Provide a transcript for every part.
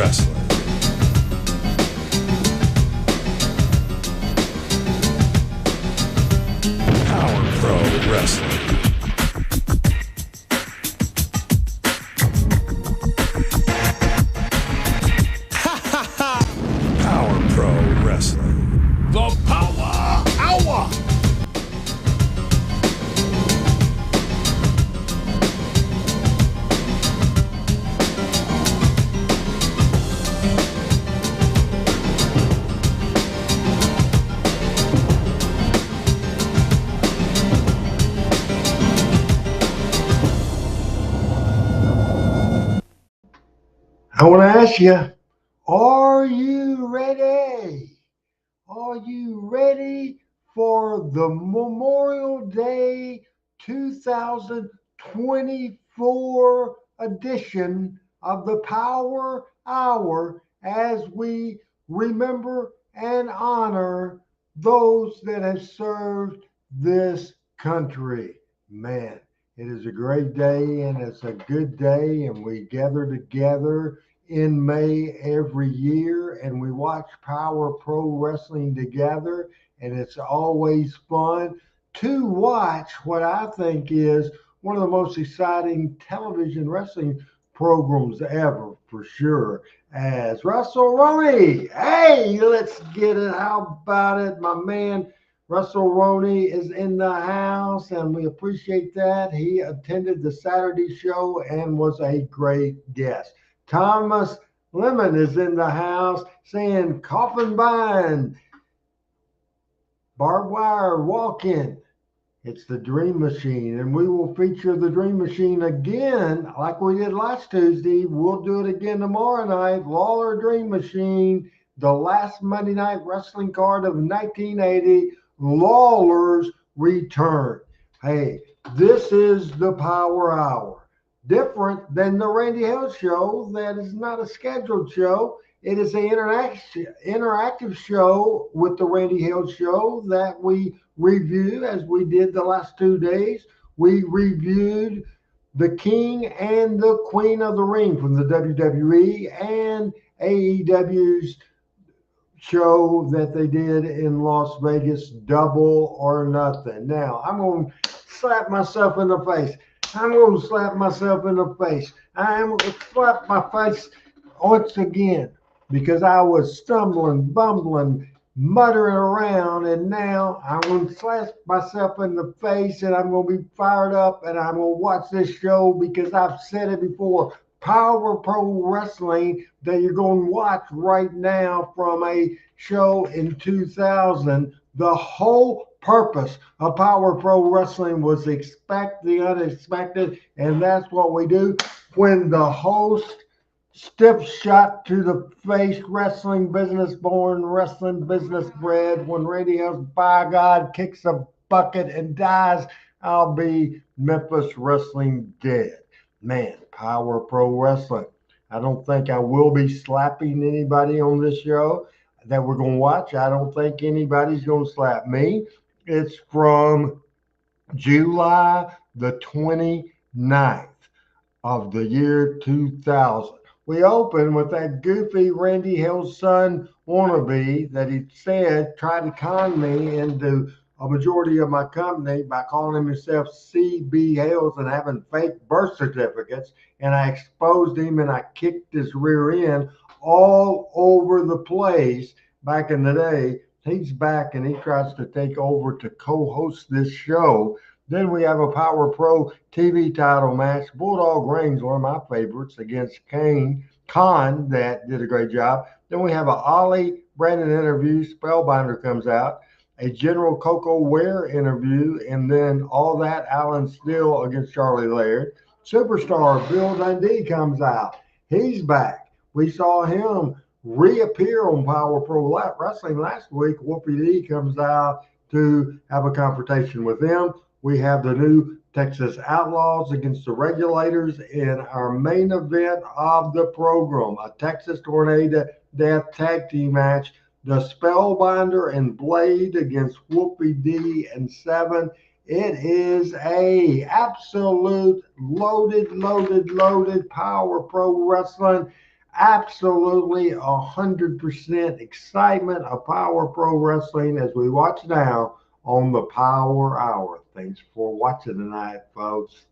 Wrestling. Power Pro Wrestling. Power Pro Wrestling. The Powa! Howa! I want to ask you, are you ready? Are you ready for the Memorial Day 2024 edition of the Power Hour as we remember and honor those that have served this country? Man, it is a great day and it's a good day, and we gather together in May every year and we watch Power Pro Wrestling together, and it's always fun to watch what I think is one of the most exciting television wrestling programs ever, for sure, as Russell Roney. Hey, let's get it. How about it? My man Russell Roney is in the house, and we appreciate that. He attended the Saturday show and was a great guest. Thomas Lemon is in the house saying coffin bind, barbed wire walk-in. It's the Dream Machine, and we will feature the Dream Machine again like we did last Tuesday. We'll do it again tomorrow night. Lawler Dream Machine, the last Monday night wrestling card of 1980, Lawler's return. Hey, this is the Power Hour. Different than the Randy Hill show. That is not a scheduled show. It is an interactive show with the Randy Hill show that we review as we did the last 2 days. We reviewed the King and the Queen of the Ring from the WWE and AEW's show that they did in Las Vegas, Double or Nothing. Now, I'm going to slap myself in the face. I'm going to slap myself in the face. I'm going to slap my face once again because I was stumbling, bumbling, muttering around, and now I'm going to slap myself in the face, and I'm going to be fired up, and I'm going to watch this show because I've said it before. Power Pro Wrestling that you're going to watch right now from a show in 2000. The whole purpose of Power Pro Wrestling was expect the unexpected, and that's what we do. When the host stiff shot to the face, wrestling business born, wrestling business bred. When Randy Hills, by God, kicks a bucket and dies, I'll be Memphis Wrestling dead. Man, Power Pro Wrestling. I don't think I will be slapping anybody on this show that we're going to watch. I don't think anybody's going to slap me. It's from July the 29th of the year 2000. We open with that goofy Randy Hill's son wannabe that he said tried to con me into a majority of my company by calling himself C.B. Hales and having fake birth certificates. And I exposed him and I kicked his rear end all over the place back in the day. He's back and he tries to take over to co-host this show. Then we have a Power Pro TV title match. Bulldog reigns, one of my favorites, against Khan that did a great job. Then we have a Ollie Brandon interview. Spellbinder comes out. A General Koko Ware interview. And then all that Alan Steele against Charlie Laird. Superstar Bill Dundee comes out. He's back. We saw him reappear on Power Pro Wrestling last week. Wolfie D comes out to have a confrontation with them. We have the new Texas Outlaws against the Regulators in our main event of the program, a Texas Tornado Death Tag Team match. The Spellbinder and Blade against Wolfie D and Seven. It is a absolute loaded Power Pro Wrestling. absolutely 100% excitement of Power Pro Wrestling as we watch now on the Power Hour. Thanks for watching tonight, folks.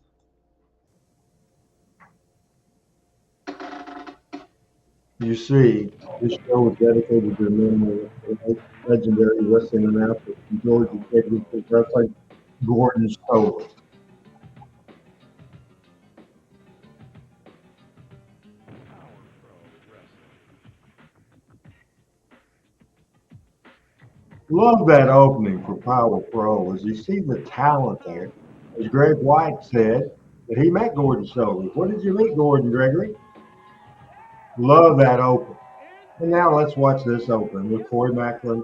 You see, this show is dedicated to the memory of the legendary wrestling announcer from Georgia Championship Wrestling, Gordon Solie. Love that opening for Power Pro as you see the talent there. As Greg White said, that he met Gordon Solie. Where did you meet Gordon, Gregory? Love that open. And now let's watch this open with Corey Macklin.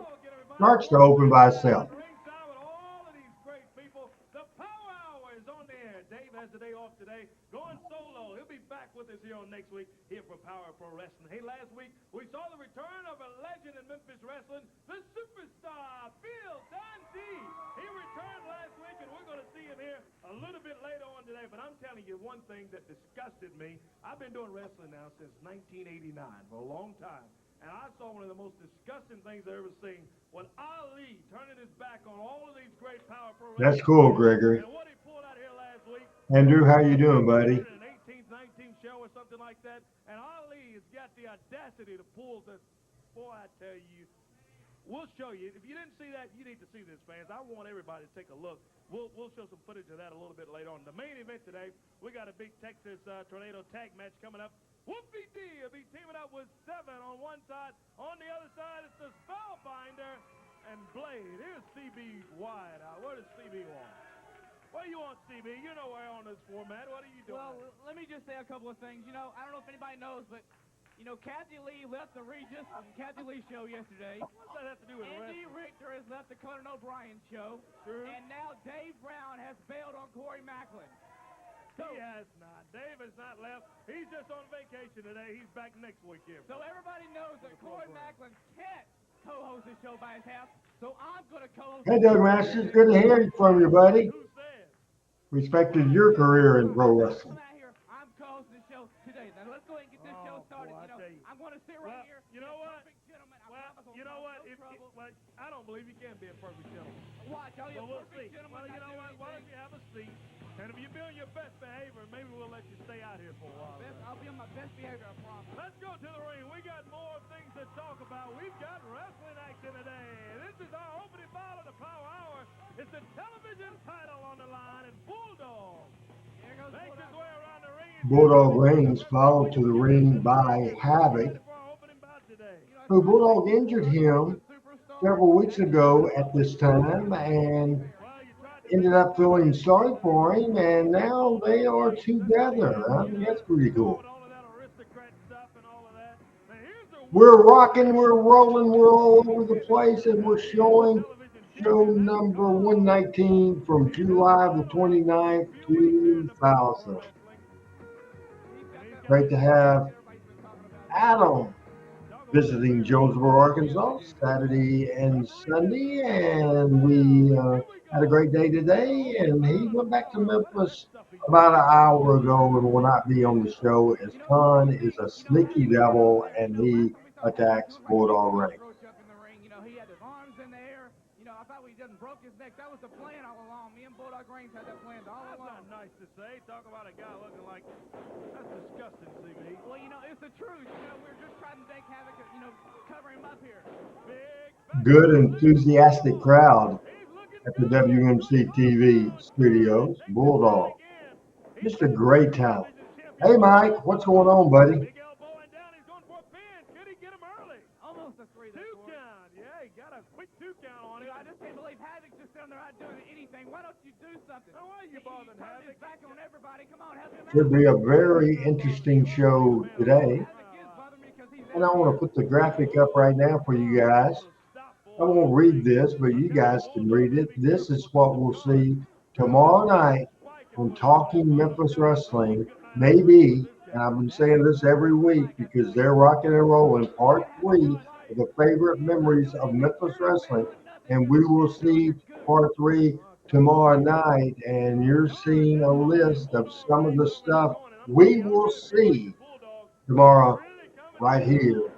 Starts to open by itself. The Power Hour is on the air. Dave has the day off today, going solo. He'll be back with us here on next week here for Power Pro Wrestling. Hey, last week we saw the return of a legend in Memphis wrestling, the superstar Dundee. He returned last week, and we're going to see him here a little bit later on today. But I'm telling you one thing that disgusted me. I've been doing wrestling now since 1989 for a long time. And I saw one of the most disgusting things I've ever seen when Ali turning his back on all of these great Power Pro wrestlers. That's cool, Gregory. And what he pulled out here last week. Andrew, how you doing, buddy? An 18th, 19th show or something like that. And Ali has got the audacity to pull this. Boy, I tell you, we'll show you. If you didn't see that, you need to see this, fans. I want everybody to take a look. We'll show some footage of that a little bit later on. The main event today, we got a big Texas Tornado tag match coming up. Wolfie D will be teaming up with Seven on one side. On the other side, it's the Spellbinder and Blade. Here's CB wide out. Where does CB want? What do you want, CB? You know we're on this format. What are you doing? Well, let me just say a couple of things. You know, I don't know if anybody knows, but, you know, Kathy Lee left the Regis and Kathy Lee show yesterday. What does that have to do with Andy Richter has left the Conan O'Brien show. True. And now Dave Brown has bailed on Corey Macklin. He has not. Dave has not left. He's just on vacation today. He's back next week here. So everybody knows that Corey Macklin can't co-host the show by his house. So I'm going to co-host. Hey, Doug Masters, good to hear from you, buddy. Who said? Respected your career in pro wrestling. Come out here. I'm co-hosting the show today. Now let's go ahead and get this show started. Boy, I'm going to sit right here. You know what? Gentleman, Well, you know what? I don't believe you can be a perfect gentleman. Watch, I'll be a We'll perfect see. gentleman. Well, you know what? Why don't you have a seat? And if you're doing your best behavior, maybe we'll let you stay out here for a while. I'll be on my best behavior, I promise. Let's go to the ring. We got more things to talk about. We've got wrestling action today. This is our opening bout of the Power Hour. It's the television title on the line, and Bulldog makes his way around the ring. Bulldog Reigns followed to the ring by Havoc, who Bulldog injured him several weeks ago at this time and ended up feeling sorry for him, and now they are together. I mean, that's pretty cool. We're rocking, we're rolling, we're all over the place, and we're showing show number 119 from July the 29th, 2000. Great to have Adam visiting Jonesboro, Arkansas, Saturday and Sunday, and we had a great day today, and he went back to Memphis about an hour ago and will not be on the show as Khan is a sneaky devil and he attacks Bulldog Reigns. You know, he had his arms in the air. You know, I thought he done broke his neck. That was the plan all along. Me and Bulldog Reigns had that plan all along. That's not nice to say. Talk about a guy looking like, that's disgusting, CB. Well, you know, it's the truth. You know, we're just trying to make havoc, you know, cover him up here. Good, enthusiastic crowd at the WMC TV studios. Bulldog, just a great talent. Hey, Mike, what's going on, buddy? Big elbow and down. He's going for a pin. Could he get him early? Almost a 3. Two count. Yeah, he got a quick 2 count on him. I just can't believe Havoc's just down there not doing anything. Why don't you do something? Now, why are you bothering Havoc? Havoc? Back on everybody. Come on, help him out. Should be a very interesting show today. Havoc is bothering me because he's And I want to put the graphic up right now for you guys. I won't read this, but you guys can read it. This is what we'll see tomorrow night on Talking Memphis Wrestling. Maybe, and I've been saying this every week because they're rocking and rolling, part 3 of the favorite memories of Memphis Wrestling. And we will see part 3 tomorrow night. And you're seeing a list of some of the stuff we will see tomorrow right here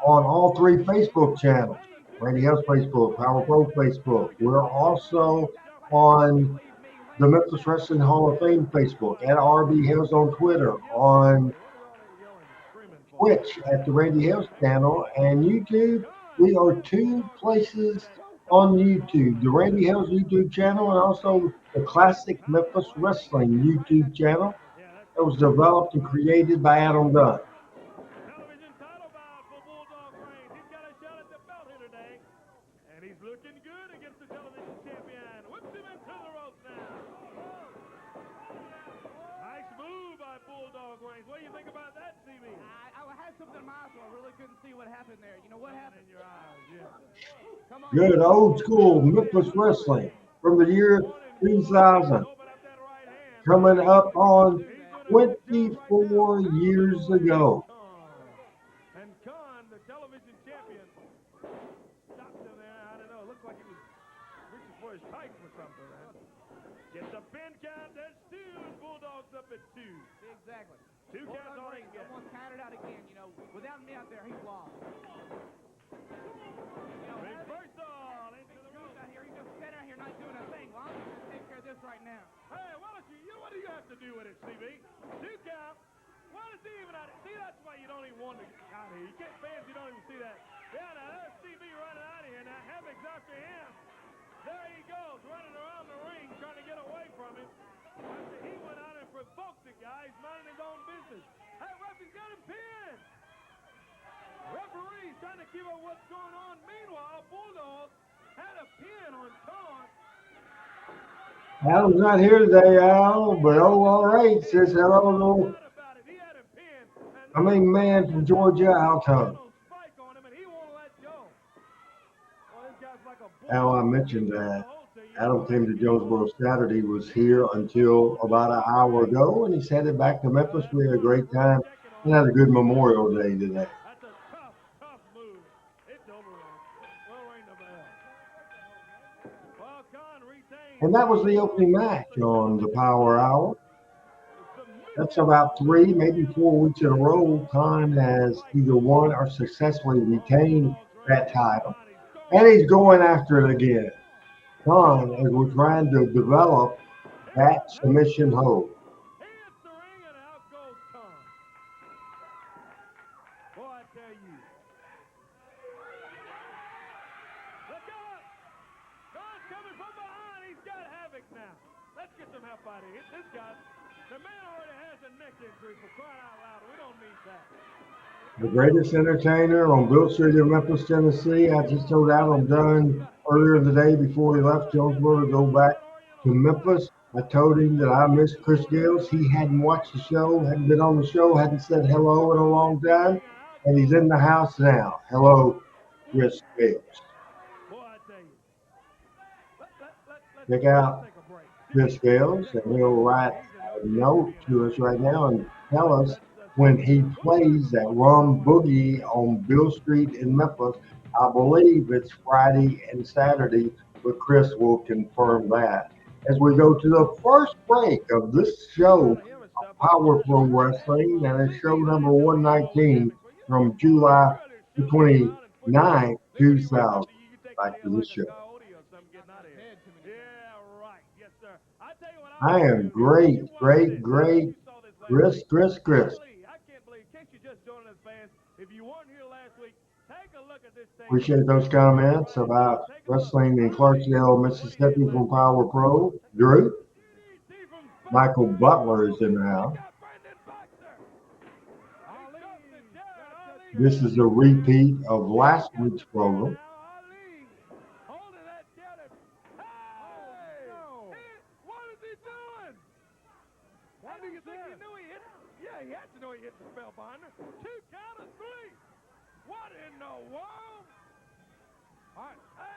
on all three Facebook channels. Randy Hill's Facebook, Power Pro Facebook. We're also on the Memphis Wrestling Hall of Fame Facebook, at RB Hills on Twitter, on Twitch at the Randy Hills channel, and YouTube. We are two places on YouTube, the Randy Hills YouTube channel and also the Classic Memphis Wrestling YouTube channel that was developed and created by Adam Dunn. Television title bout for Bulldog reigns. He's got a shot at the belt here today. And he's looking good against the television champion. Whips him into the ropes now. Nice move by Bulldog reigns. What do you think about that, CB? I had something in my eyes, so I really couldn't see what happened there. You know what happened? In your eyes, yeah. Come on. Good old school Memphis Wrestling from the year 2000, coming up on 24 years ago. And Khan, the television champion, stopped him there. I don't know. Looked like he was reaching for his tights or something, man. Gets a pin count. There's two. And Bulldog's up at two. Exactly. Two counts all he can get. Someone counted out again. You know, without me out there, he's lost. You know, Reversal into the he's ropes. out here. He's just sitting out here not doing a thing. Well, I'm going to take care of this right now. Hey, why don't you know what do you have to do with it, CB? Two count. Why does he even out? See, that's why you don't even want to get out of here. You get fans, you don't even see that. Yeah, now there's CB running out of here. Now Havoc's after him. There he goes, running around the ring, trying to get away from him. After he went out and provoked the guy, he's minding his own business. Hey, ref, he's got him pinned. Referee's trying to keep up what's going on. Meanwhile, Bulldog had a pin on Khan. Adam's not here today, Al, but oh, all right. Says hello, I mean, man from Georgia, Alto. Al, I mentioned that Adam came to Jonesboro Saturday, was here until about an hour ago, and he's headed back to Memphis. We had a great time and had a good Memorial Day today. That's a tough move. It's over with. We'll ring the bell. Well, Khan retains. And that was the opening match on the Power Hour. That's about 3, maybe 4 weeks in a row. Khan has either won or successfully retained that title. And he's going after it again. Khan, as we're trying to develop that submission hold. He hits the ring and out goes Khan. Boy, I tell you. Look out! Khan's coming from behind. He's got Havoc now. Let's get some help out of here. This guy, the man already has a neck injury, for crying out loud. We don't need that. The greatest entertainer on Bill Street in Memphis, Tennessee. I just told Adam Dunn earlier in the day before he left Jonesboro to go back to Memphis. I told him that I missed Chris Gales. He hadn't watched the show, hadn't been on the show, hadn't said hello in a long time, and he's in the house now. Hello, Chris Gales. Boy, I tell you. Check out Chris Gales, and he'll write a note to us right now and tell us when he plays that Rum Boogie on Bill Street in Memphis. I believe it's Friday and Saturday, but Chris will confirm that. As we go to the first break of this show, Power Pro Wrestling, and it's show number 119 from July the 29th, 2000. Back to the show. I am great. Chris. Appreciate those comments about wrestling in Clarksdale, Mississippi from Power Pro. Drew. Michael Butler is in the house. This is a repeat of last week's program. He had to know he hit the Spellbinder. 2 count of 3. What in the world?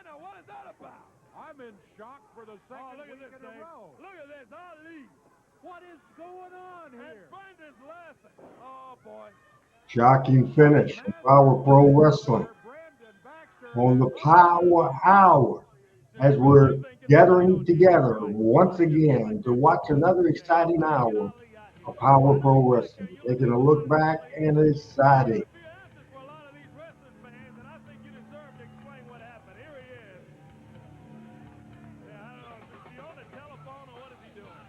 Now what is that about? I'm in shock for the second week in a row. Look at this, Ali. What is going on And here? Brandon's laughing. Oh, boy. Shocking finish in Power Pro Wrestling on the Power Hour as we're gathering together once again to watch another exciting hour of Power Pro Wrestling, taking a look back and exciting. A few answers for a lot of these wrestling fans, and I think you deserve to explain what happened. Here he is. Yeah, I don't know. Is he on the telephone or what is he doing?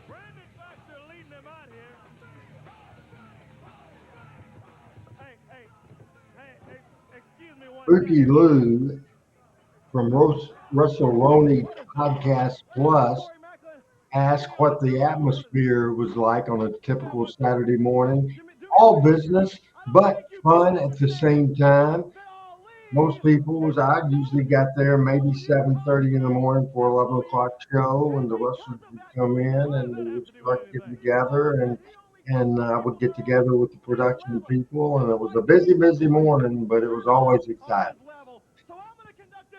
Brandon Baxter leading him out here. Hey, excuse me one Spooky second. Lou from WrestleLoney Podcast Plus asked what the atmosphere was like on a typical Saturday morning. All business, but fun at the same time. Most people, as I usually got there maybe 7:30 in the morning for 11 o'clock show, and the wrestlers would come in and we would start getting together, and I would get together with the production people, and it was a busy, busy morning, but it was always exciting.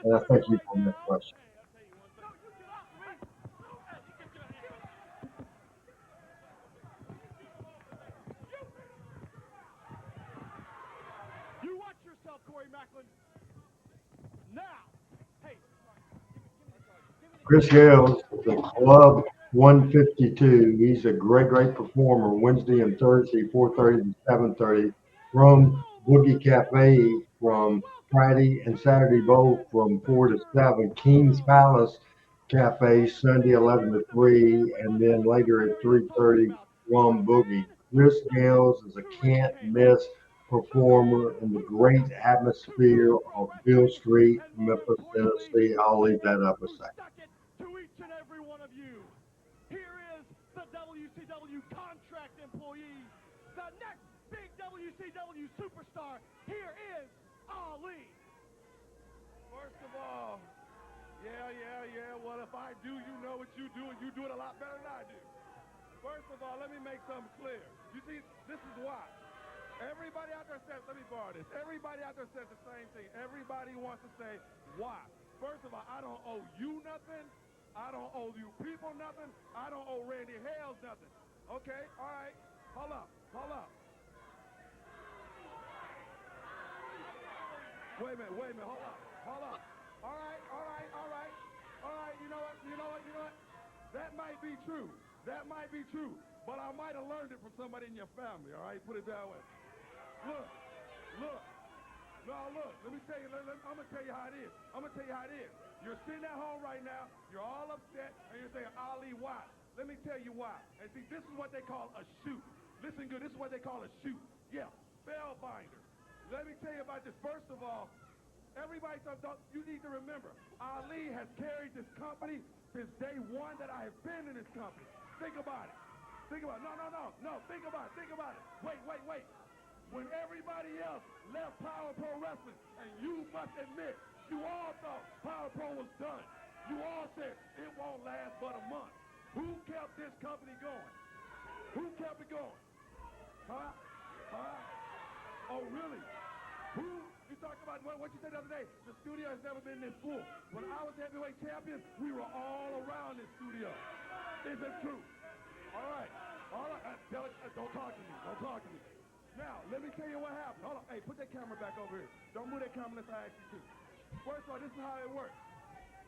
And I thank you for that question. You watch yourself, Corey Macklin. Now, hey, Chris Gales, the Club 152. He's a great, great performer. Wednesday and Thursday, 4:30 to 7:30. Rum Boogie Cafe from Friday and Saturday both from 4 to 7. King's Palace Cafe Sunday 11 to 3, and then later at 3:30, Rum Boogie. Chris Gales is a can't miss performer in the great atmosphere of Bill Street, Memphis, Tennessee. I'll leave that up a second. to each and every one of you. Here is the WCW contract employee, the next big WCW superstar. Here is Ali. First of all, yeah. Well, if I do, you know what you do, and you do it a lot better than I do. First of all, let me make something clear. You see, this is why. Everybody out there says, let me borrow this. Everybody out there says the same thing. Everybody wants to say, why? First of all, I don't owe you nothing. I don't owe you people nothing. I don't owe Randy Hales nothing. Okay, all right. Hold up. Wait a minute. Hold up. All right. You know what? That might be true. But I might have learned it from somebody in your family, all right? Put it that way. Look. Look, let me tell you, I'm going to tell you how it is. You're sitting at home right now, you're all upset, and you're saying, Ali, why? Let me tell you why. And see, this is what they call a shoot. Listen good, this is what they call a shoot. Yeah, Spellbinder. Let me tell you about this. First of all, everybody, you need to remember, Ali has carried this company since day one that I have been in this company. Think about it. No, think about it. Wait. When everybody else left Power Pro Wrestling, and you must admit, you all thought Power Pro was done. You all said it won't last but a month. Who kept this company going? Who kept it going? Huh? Oh, really? Who? You talked about what you said the other day. The studio has never been this full. When I was heavyweight champion, we were all around this studio. Is it true? All right. Don't talk to me. Now, let me tell you what happened. Hold on. Hey, put that camera back over here. Don't move that camera unless I ask you to. First of all, this is how it works.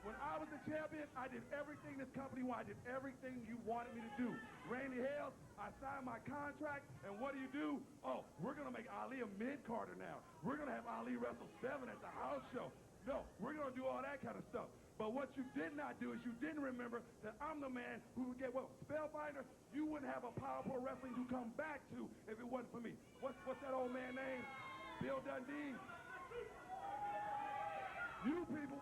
When I was the champion, I did everything this company wanted. I did everything you wanted me to do. Randy Hales, I signed my contract, and what do? Oh, we're going to make Ali a mid-carder now. We're going to have Ali wrestle 7 at the house show. No, we're going to do all that kind of stuff. But what you did not do is you didn't remember that I'm the man who would get, Spellbinder, you wouldn't have a Power Pro Wrestling to come back to if it wasn't for me. What's that old man name? Bill Dundee. You people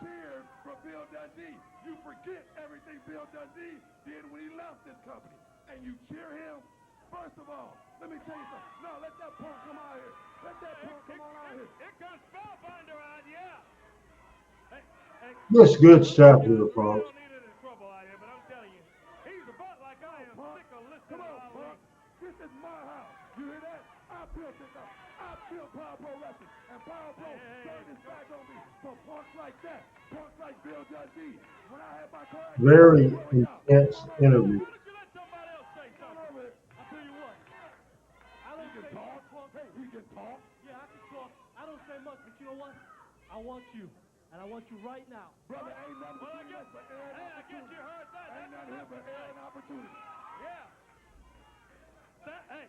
cheered for Bill Dundee. You forget everything Bill Dundee did when he left this company. And you cheer him. First of all, let me tell you something. No, let that punk come out here. Here comes Spellbinder out, yeah. Just good stuff here, folks. Don't need any trouble out here, but I'm telling you, he's about like I am sick of listening to Ali. This is my house. You hear that? I built this up. I built Power Pro Wrestling. And Power Pro turned his back on me for punks like that. Punks like Bill Dundee. When I had my car accident, Very intense interview. Why don't you let somebody else say something? I'll tell you what. I don't He can say talk. much. Hey, he can talk. Yeah, I can talk. I don't say much, but you know what? I want you. And I want you right now. Brother, ain't nothing but air and Hey, I guess opportunity. you heard that. Ain't nothing here but air and opportunity. Hey,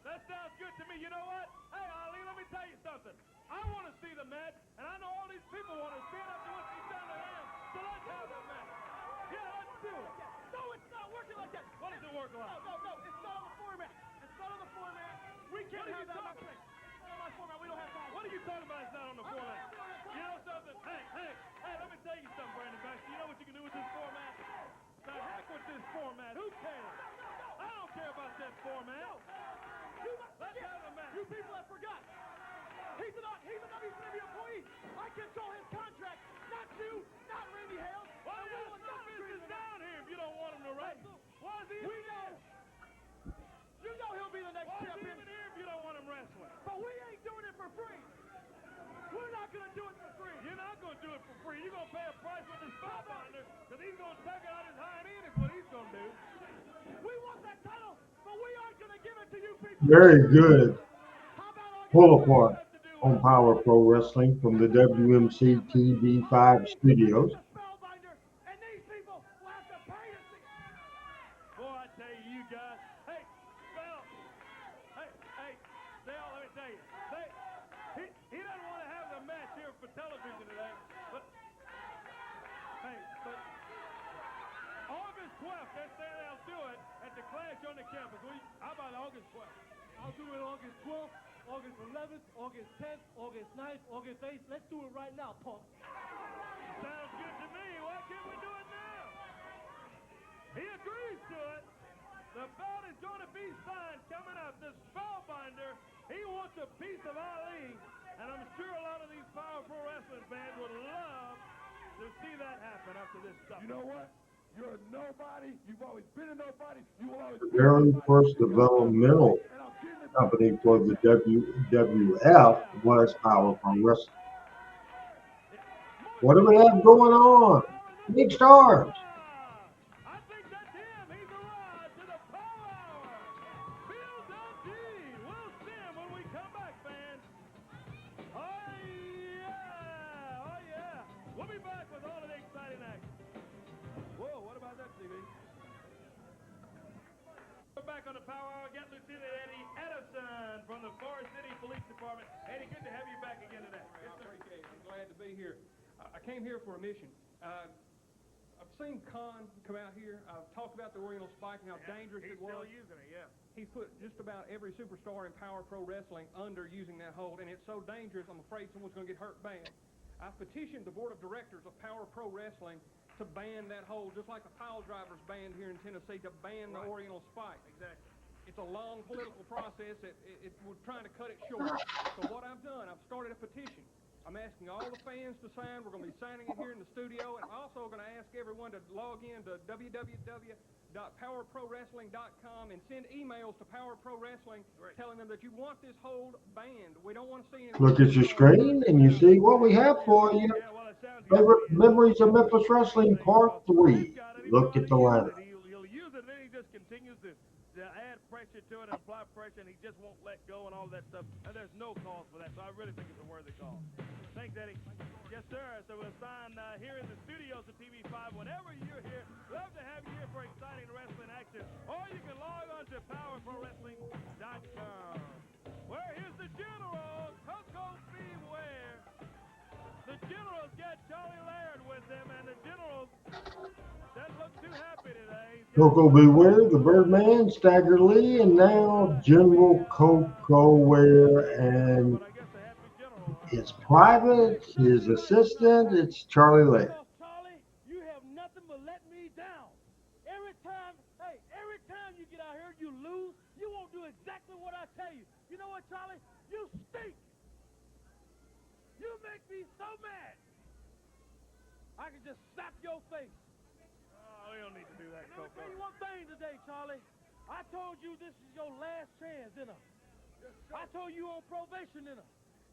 that sounds good to me. You know what? Hey, Ali, let me tell you something. I want to see the match, and I know all these people want to see it after what you've done to them. So let's have the match. Yeah, let's do it. No, it's not working like that. What does it work like? No, it's not on the format. It's not on the format. We can't have that on my place. It's not on my format. We don't have time. What are you talking about? It's not on the format. You know something? Hey, let me tell you something, Brandon Baxter. You know what you can do with this format? The heck with this format. Who cares? I don't care about that format. Let's have the match. You people have forgot. He's a WCW employee. I control his contract, not you, not Randy Hales. Why the hell is your business down here if you don't want him to wrestle? Why is he We know. You know he'll be the next Why is he champion. even here if you don't want him wrestling? But we ain't doing it for free. We're not going to do it for free. You're not going to do it for free. You're going to pay a price with this Spellbinder because he's going to take it out his hind end is what he's going to do. We want that title, but we aren't going to give it to you people. Very good. How about all Pull apart on Power Pro Wrestling from the WMC TV 5 studios. the Spellbinder, and these people will have to pay to see. Boy, I tell you guys. Hey, Spell. Hey, Dale, let me tell you. He doesn't want to have the match here for television today. But August 12th, they're saying they'll do it at the Clash on the campus. How about August 12th? I'll do it August 12th, August 11th, August 10th, August 9th, August 8th. Let's do it right now, punk. Sounds good to me. Why can't we do it now? He agrees to it. The belt is going to be signed coming up. The Spellbinder, he wants a piece of Ali, and I'm sure a lot of these Power Pro Wrestling fans would love to see that happen after this stuff. You know what? You're a nobody. You've always been a nobody. You will always The be a very nobody. first developmental And I'm getting it. company for the WWF was Power Pro Wrestling. What do we have going on? Big stars. I think that's him. He's arrived to the Power Hour. Bill Dundee. We'll see him when we come back, fans. Oh, yeah. We'll be back with all of the exciting action. Whoa, what about that, TV? We're back on the Power Hour. Get Lieutenant Eddie Edison from the Forest City Police Department. Eddie, good to have you back again today. I appreciate it. I'm glad to be here. I came here for a mission. I've seen Khan come out here. I've talked about the Oriental Spike and how dangerous it was. He's still using it, yeah. He's put just about every superstar in Power Pro Wrestling under using that hold, and it's so dangerous, I'm afraid someone's going to get hurt bad. I've petitioned the board of directors of Power Pro Wrestling to ban that hold, just like the pile drivers banned here in Tennessee, to ban the Oriental Spike. Exactly. It's a long political process. We're trying to cut it short. So what I've done, I've started a petition. I'm asking all the fans to sign. We're going to be signing it here in the studio, and I'm also going to ask everyone to log in to www.powerprowrestling.com and send emails to Power Pro Wrestling telling them that you want this hold banned. We don't want to see any. Look at your screen and you see what we have for you. Yeah, well, it sounds good. Favorite Memories of Memphis Wrestling Part 3. Look at the lineup. He'll use it, and then he just continues to add pressure to it and apply pressure, and he just won't let go and all that stuff. And there's no cause for that, so I really think it's a worthy call. Thanks, Eddie. Yes, sir. So we'll sign here in the studios of TV5 whenever you're here. Love to have you here for exciting wrestling action. Or you can log on to PowerProWrestling.com. Where here's the General, Koko Beware. The General's got Charlie Laird with him, and the General doesn't look too happy today. Koko Beware, the Birdman, Stagger Lee, and now General Koko Ware, and But I guess a happy General. it's private, his assistant, it's Charlie Laird. Charlie, you have nothing but let me down. Every time you get out here, you lose. You won't do exactly what I tell you. You know what, Charlie? You stink. You make me so mad. I can just slap your face. Oh, we don't need to do that, And I'm Koko. gonna tell you one thing today, Charlie. I told you this is your last chance, didn't I? I told you on probation, didn't I?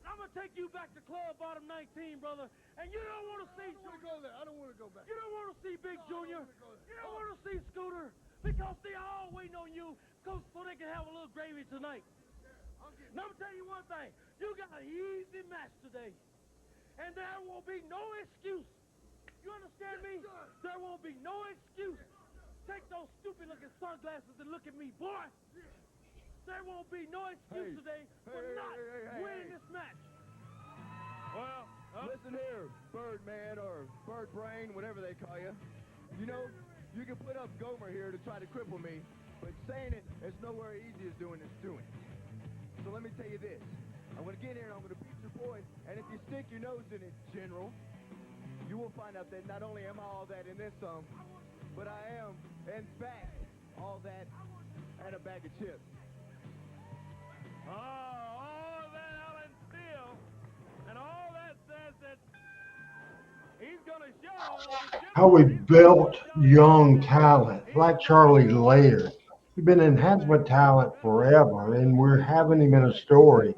I'm gonna take you back to Club Bottom 19, brother. And you don't want to see. I don't want to go there. I don't want to go back. You don't want to see Big Junior. wanna go there. You don't want to see Scooter because they all waiting on you so they can have a little gravy tonight. Now I'm gonna tell you one thing. You got an easy match today, and there will be no excuse. You understand me? There won't be no excuse Take those stupid-looking sunglasses and look at me, boy. There won't be no excuse today for not winning this match. Well, Listen here, Birdman or Bird Brain, whatever they call you. You know, you can put up Gomer here to try to cripple me, but saying it is nowhere easy as doing it. So let me tell you this. I'm going to get in here and I'm going to beat your boy, and if you stick your nose in it, General, you will find out that not only am I all that and then some, but I am, in fact, all that and a bag of chips. oh, all that Alan Steele, and all that says that he's going to show How we built young talent like Charlie Laird. He's been enhancement talent forever, and we're having him in a story.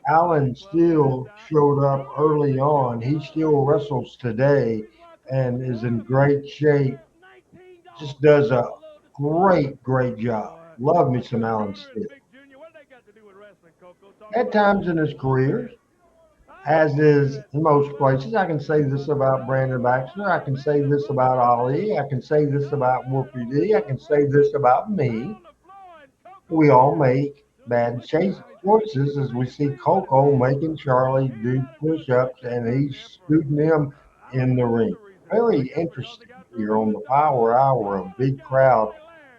Alan still showed up early on. He still wrestles today and is in great shape. Just does a great job. Love me some Alan Steele. What they got to do with wrestling, Koko? Talk At about times in his career, as is in most places, I can say this about Brandon Baxter. I can say this about Ali. I can say this about Wolfie D. I can say this about me. on the floor, and Koko We all make bad choices as we see Koko making Charlie do push-ups and he's scooting him in the ring. Very interesting here on the Power Hour, a big crowd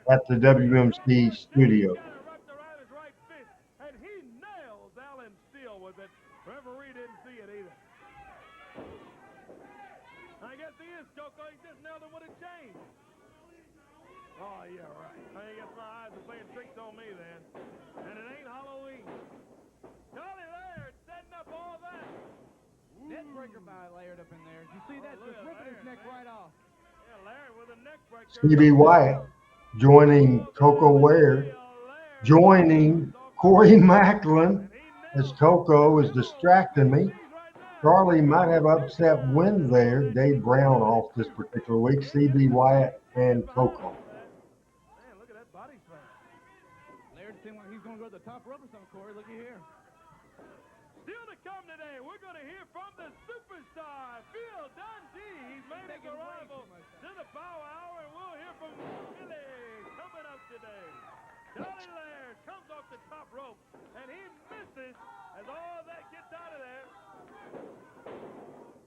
at the WMC studio. got it wrapped around his right fist, and he nails Alan Steele with it. Referee didn't see it either. I guess he is, Koko. He just nailed him with a chain. Oh, yeah, right. I guess my eyes are playing tricks on me then. And it ain't Halloween. Charlie Laird setting up all that. Net breaker by Laird up in there. You see that? look Just at ripping his Laird, neck man. right off. Yeah, Laird with a neck breaker. Stevie Wyatt joining Koko Ware, joining Corey Macklin as Koko is distracting me. Charlie might have upset win there. Dave Brown off this particular week. CB Wyatt and Koko. Man, look at that body slam. Laird seemed like he's going to go to the top rope or something, Corey. Looky here. Still to come today, we're going to hear from the superstar, Phil Dundee. He's made his Taking way arrival too much to the Power Hour, and we'll hear from Billy coming up today. Charlie Laird comes off the top rope, and he misses as all that gets out of there.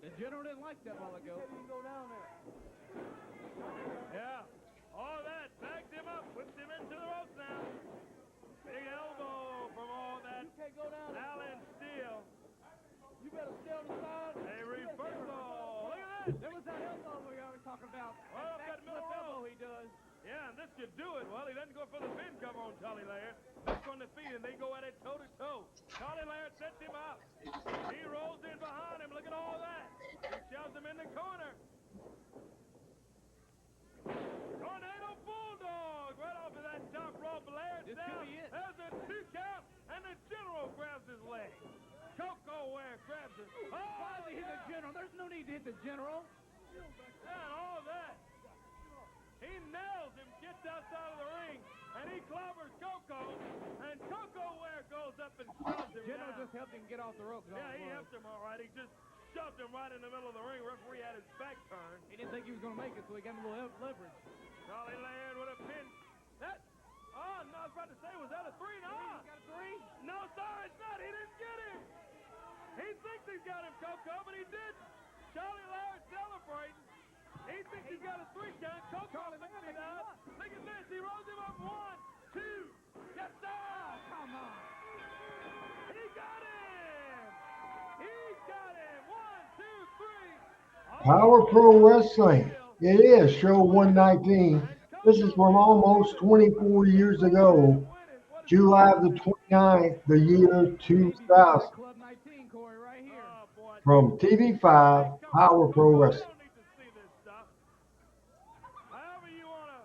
The general didn't like that while ago. Yeah, all that backed him up, whipped him into the ropes now. Big elbow from all that. You can't go down there. Alan Steele. You better stay on the side. A reversal. Look at that. There was that elbow we were talking about. Well, That that middle backflip row. elbow he does. Yeah, and this could do it. Well, he doesn't go for the pin cover on Charlie Laird. Back on the feet, and they go at it toe-to-toe. Charlie Laird sets him up. He rolls in behind him. Look at all that. He shoves him in the corner. Tornado Bulldog right off of that top rope. Laird's This down. could be it. There's a 2 count, and the general grabs his leg. Koko Ware grabs it. Oh, Why did he hit yeah. the general? There's no need to hit the general. Yeah, and all that. He nails him, gets outside of the ring, and he clobbers Koko, and Koko Ware goes up and shoves him General down. just helped him get off the ropes. Yeah, he helped him all right. He just shoved him right in the middle of the ring. Referee had his back turned. He didn't think he was going to make it, so he got a little leverage. Charlie Laird with a pin. That, oh, no, I was about to say, was that a 3? No. He got a 3? No, sorry, it's not. He didn't get him. He thinks he's got him, Koko, but he didn't. Charlie Laird celebrating. He thinks he's got a 3 count. Koko thinks he does. Look at this. He rolls him up 1, 2. Yes, sir. Oh, come on. He got him. He got him. 1, 2, 3. Power Pro Wrestling. It is show 119. This is from almost 24 years ago, July the 29th, the year 2000. Club 19, Corey, right here. Oh, boy. From TV5, Power Pro Wrestling. I don't need to see this stuff. However you want to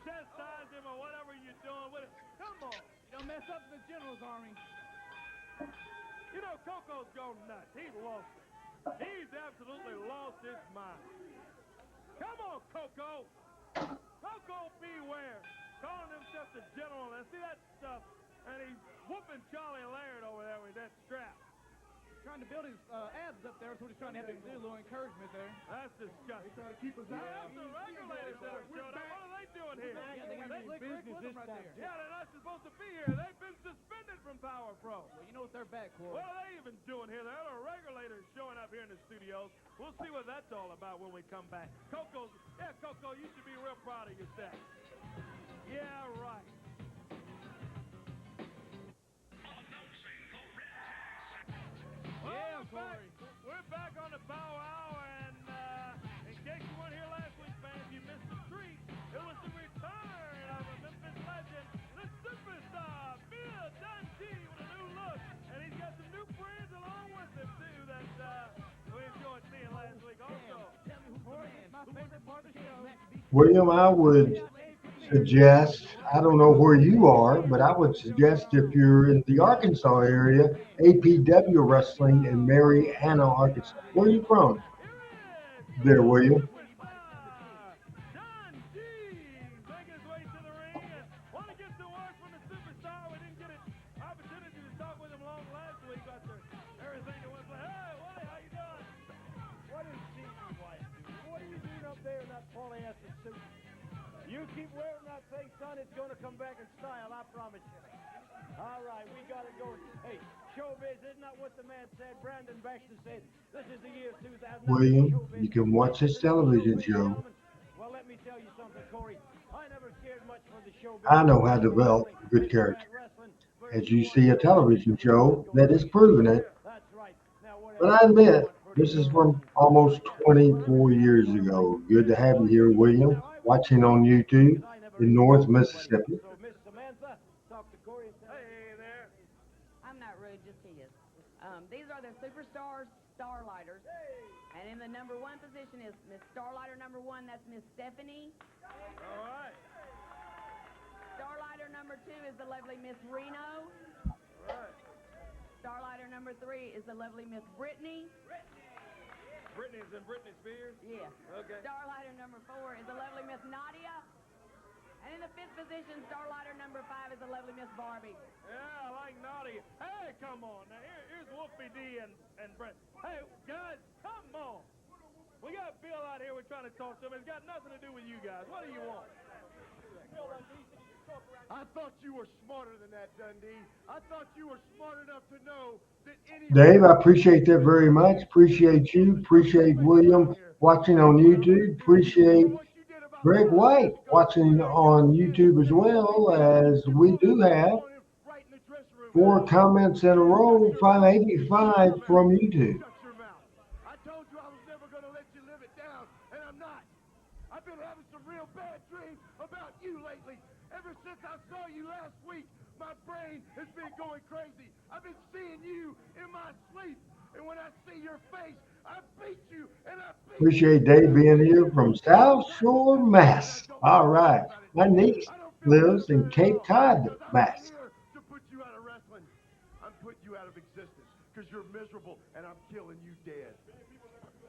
chastise him or whatever you're doing with it. Come on. Don't mess up the general's army. You know, Koko's gone nuts. He's lost it. He's absolutely lost his mind. Come on, Koko. Koko beware. Calling himself the general. And see that stuff. And he's whooping Charlie Laird over there with that strap. trying to build his abs up there, so he's trying to have to do a little encouragement there. That's disgusting. Trying to keep us out. Yeah, the regulators that have showed up. What are they doing here? Yeah, they got Slick Rick with them right there. Yeah, they're not supposed to be here. They've been suspended from Power Pro. Well, you know what they're back for. What are they even doing here? There are regulators showing up here in the studios. We'll see what that's all about when we come back. Koko, you should be real proud of yourself. Yeah, right. Yeah, Corey. We're back on the Power Hour, and in case you weren't here last week, fans, you missed the treat. It was the return of a Memphis legend, the superstar, Bill Dundee, with a new look, and he's got some new friends along with him too that we enjoyed seeing last week. Also, My favorite part of the show. William, I would suggest, I don't know where you are, but I would suggest if you're in the Arkansas area, APW Wrestling in Marianna, Arkansas. Where are you from? There, William. Dundee making his way to the ring. Want to get some word from the superstar. We didn't get an opportunity to talk with him long last week after everything that went. Hey, Wally, how you doing? What is Stevie's wife doing? What are you doing up there in that polyester suit? You keep wearing that thing, son, it's going to come back in style, I promise you. All right, we got it going. Hey, showbiz, isn't that what the man said? Brandon Baxter said, this is the year 2000. William, you can watch this television show. Well, let me tell you something, Corey. I never cared much for the showbiz. I know how to develop a good character. As you see a television show that is proving it. That's right. Now, But I admit, this is from almost 24 years ago. Good to have you here, William, watching on YouTube in North Mississippi. So, Miss Samantha, talk to Corey and tell him. Hey there. I'm not rude, just he is. These are the Superstars Starlighters. And in the number 1 position is Miss Starlighter number 1. That's Miss Stephanie. All right. Starlighter number 2 is the lovely Miss Reno. All right. Starlighter number 3 is the lovely Miss Brittany. Britney's in Britney Spears? Yeah. Okay. Starlighter number 4 is the lovely Miss Nadia. And in the 5th position, Starlighter number 5 is the lovely Miss Barbie. Yeah, I like Naughty. Hey, come on. Now, here's Wolfie D and Brent. Hey, guys, come on. We got Bill out here. We're trying to talk to him. It's got nothing to do with you guys. What do you want? I thought you were smarter than that, Dundee. I thought you were smart enough to know that any... Dave, I appreciate that very much. Appreciate you. Appreciate William watching on YouTube. Appreciate Greg White watching on YouTube as well, as we do have 4 comments in a row, 585 from YouTube. Shut your mouth. I told you I was never going to let you live it down, and I'm not. I've been having some real bad dreams about you lately. Ever since I saw you last week, my brain has been going crazy. I've been seeing you in my sleep, and when I see your face, I beat you, and I beat Appreciate Dave being here from South Shore, Mass. All right. My niece lives in Cape Cod, Mass. to put you out of wrestling. I'm putting you out of existence because you're miserable, and I'm killing you dead.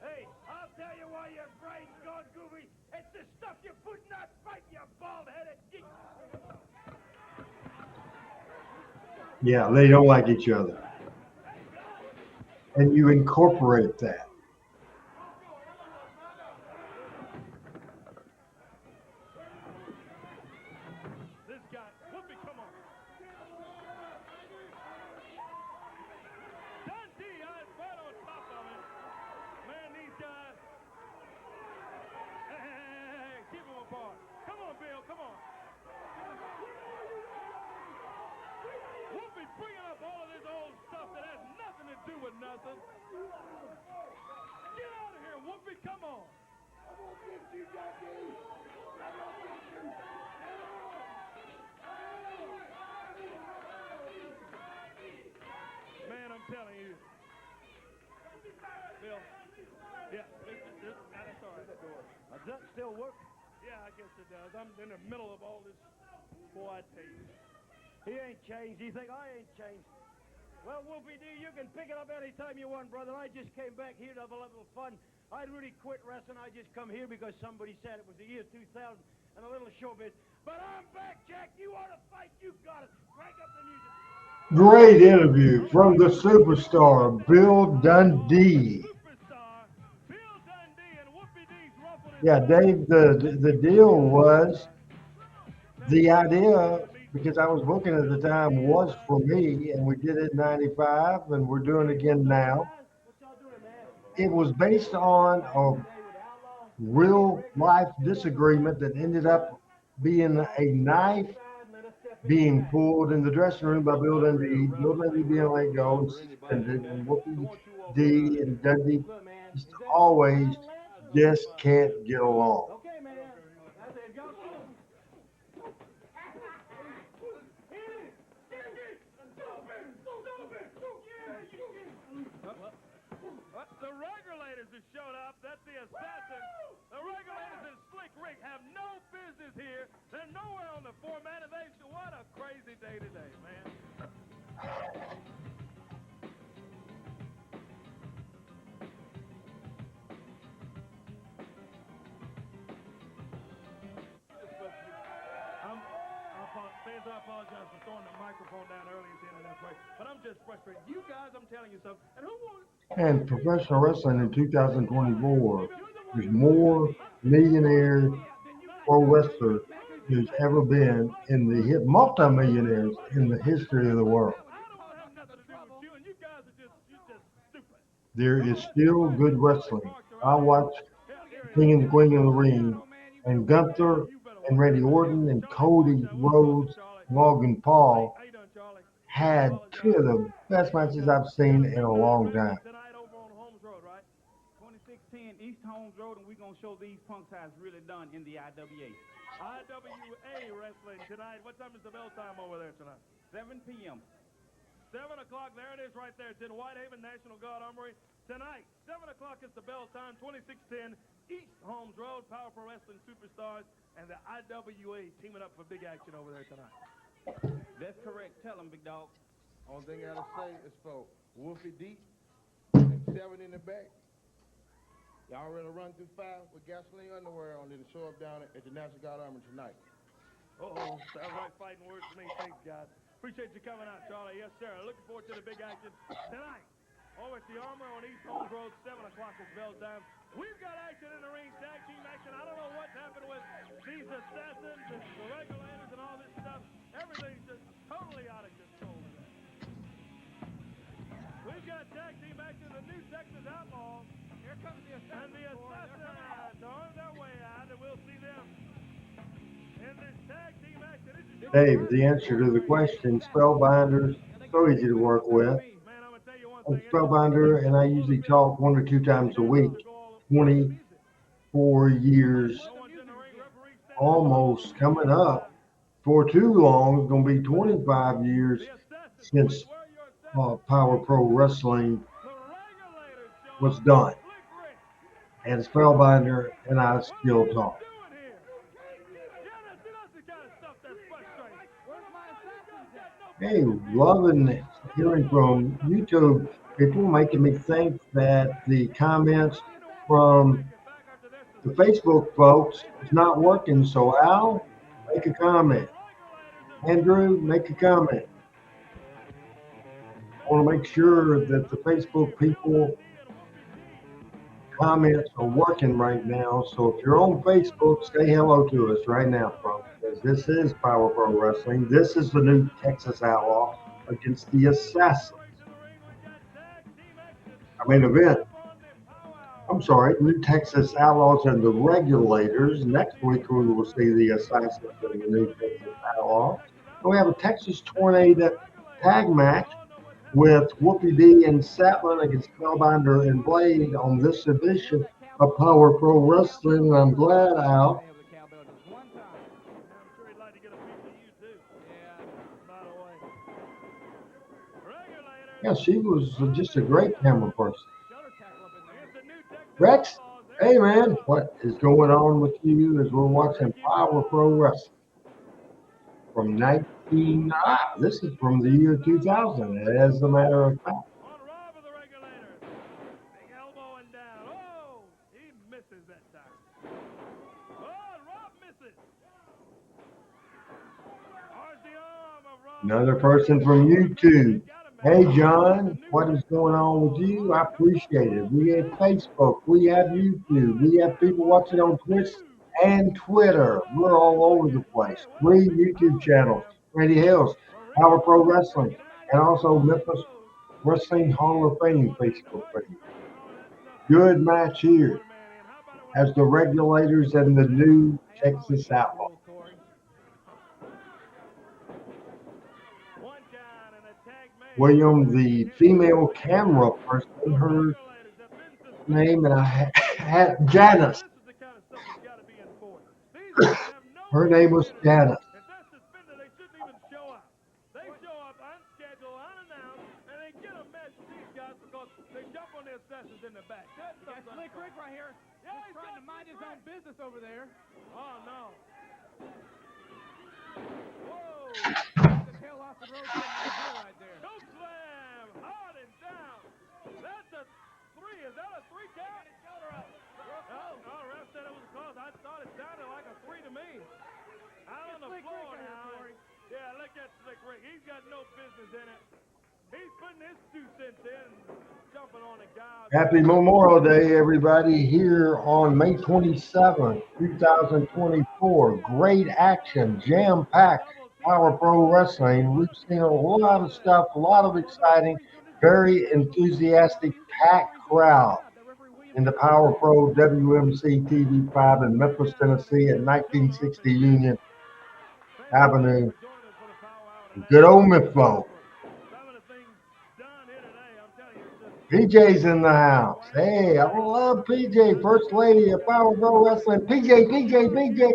Hey, I'll tell you why your brain's gone goofy. It's the stuff you put in that fight, you bald-headed geek. Yeah, they don't like each other. And you incorporate that. This guy, Whoopi, come on. Dundee, eyes right on top of him. Man, these guys. Hey, keep them apart. Come on, Bill, come on. Whoopi's bringing up all of this old stuff that has nothing to do with nothing. Get out of here, Whoopi, come on. Man, I'm telling you. Bill. Yeah, that's all right. Does that still work? Yeah, I guess it does. I'm in the middle of all this. Boy, I tell you. He ain't changed. You think I ain't changed? Well, Wolfie D, you can pick it up any time you want, brother. I just came back here to have a little fun. I'd really quit wrestling. I just come here because somebody said it was the year 2000 and a little showbiz. But I'm back, Jack. You want to fight? You got it. Crank up the music. Great interview from the superstar Bill Dundee. Superstar Bill Dundee and Wolfie D's ruffled his Yeah, Dave, the deal was the idea, because I was booking at the time, was for me, and we did it in 95, and we're doing it again now. It was based on a real life disagreement that ended up being a knife being pulled in the dressing room by Bill Dundee, Bill Dundee being let go and suspended, and Whoopi D and Dundee just always just can't get along. Okay, man. That's it. Y'all The Regulators have showed up. That's the assassin. The Regulators and Slick Rick have no business here. They're nowhere on the format, and what a crazy day today, man. Fans, I apologize for throwing the microphone down early at the end of that break, but I'm just frustrated. You guys, I'm telling you something, and who won? And professional wrestling in 2024, there's more millionaire pro wrestlers there's ever been in the multimillionaires in the history of the world. I don't want to have nothing to do with you, and you guys are you're just stupid. There is still good wrestling. I watch King and the Queen of the Ring, and Gunther and Randy Orton and Cody Rhodes, Logan Paul How you doing, Charlie? had two of the best matches I've seen in a long time. Tonight over on Holmes Road, right? 2610 East Holmes Road, and we're going to show these punks how it's really done in the IWA. IWA Wrestling tonight. What time is the bell time over there tonight? 7 p.m. 7 o'clock. There it is right there. It's in Whitehaven National Guard Armory. Tonight, 7 o'clock is the bell time. 2610 East Holmes Road. Power Pro Wrestling Superstars and the IWA teaming up for big action over there tonight. That's correct. Tell them, big dog. Only thing I gotta say is for Wolfie D and 7 in the back. Y'all ready to run through 5 with gasoline underwear on it to show up down at the National Guard Armory tonight. Uh-oh. Sounds like fighting words to me. Thanks, guys. Appreciate you coming out, Charlie. Yes, sir. Looking forward to the big action tonight. Over at the Armory on East Holmes Road, 7 o'clock is bell time. We've got action in the ring, tag team action. I don't know what's happened with these assassins and the Regulators and all this stuff. Everything's just totally out of control today. We've got tag team action, the new Texas Outlaws. Here comes the assassin. And the assassins are on their way out, and we'll see them in this tag team action. This is Dave, the answer to the question, Spellbinder's so easy to work with. I'm Spellbinder, and I usually talk 1 or 2 times a week. 24 years, almost coming up. For too long, it's going to be 25 years since Power Pro Wrestling was done. And Spellbinder and I still talk. Hey, loving hearing from YouTube people, making me think that the comments from the Facebook folks is not working. So Al, make a comment. Andrew, make a comment. I want to make sure that the Facebook people comments are working right now. So if you're on Facebook, say hello to us right now, folks. Because this is Power Pro Wrestling. This is the new Texas Outlaw against the Assassins. Event. I'm sorry, new Texas Outlaws and the Regulators. Next week we will see the Assassins and the new Texas Outlaws. And we have a Texas Tornado tag match with Whoopi D and Satlin against Spellbinder and Blade on this edition of Power Pro Wrestling. And I'm glad, Al. Yeah, she was just a great camera person. Rex, hey man, what is going on with you as we're watching Power Pro Wrestling from this is from the year 2000, as a matter of fact. On Rob of the Regulators. Big elbow and down. Oh, he misses that time. Oh, Rob misses. There's the arm of Rob Another person from YouTube. Hey, John, what is going on with you? I appreciate it. We have Facebook, we have YouTube, we have people watching on Twitch and Twitter. We're all over the place. 3 YouTube channels, Randy Hills, Power Pro Wrestling, and also Memphis Wrestling Hall of Fame Facebook page. Good match here as the Regulators and the new Texas Outlaws. William, the female camera person, her name, and I had Janice. Her name was Janice. If that's suspended, they shouldn't even show up. They show up unscheduled, unannounced, and they get a mess with these guys because they jump on their assessors in the back. You got Slick Rick right here. Yeah, Just trying to mind his own business over there. Oh, no. Whoa. The tail off the road right there. Choke slam. Hard and down. That's a 3. Is that a 3 count? Oh, ref said it was close. I thought it sounded like a 3 to me. Out on the floor now. Yeah, look at Slick Rick. He's got no business in it. He's putting his 2 cents in, jumping on the guy. Happy Memorial Day, everybody, here on May 27th, 2024. Great action, jam-packed Power Pro Wrestling. We've seen a lot of stuff, a lot of exciting, very enthusiastic, packed crowd in the Power Pro WMC TV5 in Memphis, Tennessee at 1960 Union Avenue. Good old Memphis. PJ's in the house. Hey, I love PJ, First Lady of Power Pro Wrestling. PJ,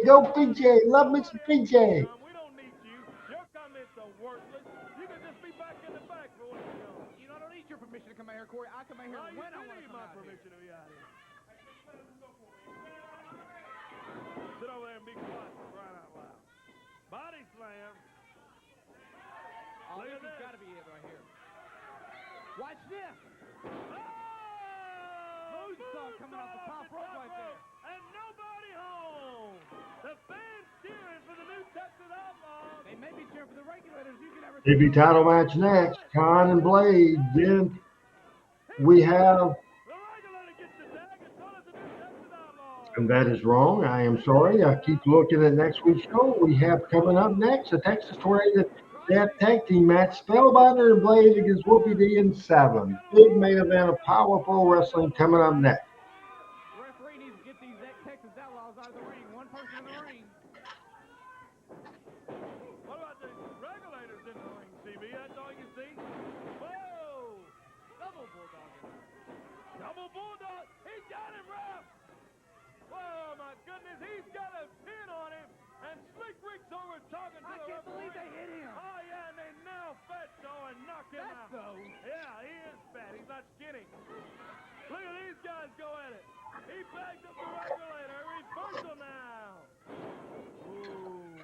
go PJ. Love me some PJ. We don't need you. Your comments are worthless. You can just be back in the back for what you know. You know, I don't need your permission to come out here, Corey. I come out here when I want to come out here. Permission to be out here. Sit over there and be quiet for crying out loud. Body slam. Oh, this has got to be it right here. Watch this. Moonsault coming off the top rope right there. And nobody home. The fans cheering for the new Texas Outlaws. They may be cheering for the Regulators. You can never TV title match next. Khan and Blade. Then we have, The Regulator gets the tag and so does the new Texas Outlaws. and that is wrong. I am sorry. I keep looking at next week's show. We have coming up next a Texas Tornado Death Tag Team match. Spellbinder and Blade against Wolfie D and 7. Big main event of Power Pro Wrestling coming up next. The referee needs to get these Texas Outlaws out of the ring. One person in the ring. What about the Regulators in the ring, CB? That's all you see? Whoa! Double Bulldog. Double Bulldog! He got him, ref! Whoa, my goodness, he's got a pin on him, and Slick Rick's over talking to I the can't believe they referee. hit him. Oh, yeah, and they now Fatso and knock him out. Fatso? Yeah, he is fat. He's not skinny. Look at these guys go at it. He bags up the Regulator. Reversal now. Ooh.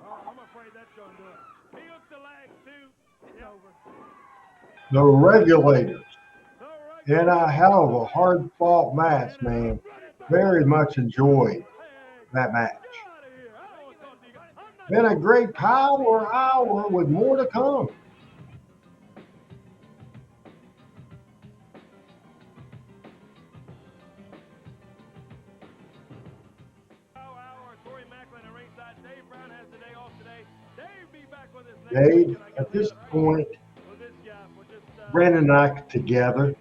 Oh, I'm afraid that's going to do it. He hooks the leg, too. It's over. The Regulators. And a hell of a hard-fought match, man. Very much enjoyed that match. Been a great power hour with more to come. Dave, at this point, Brandon and I together.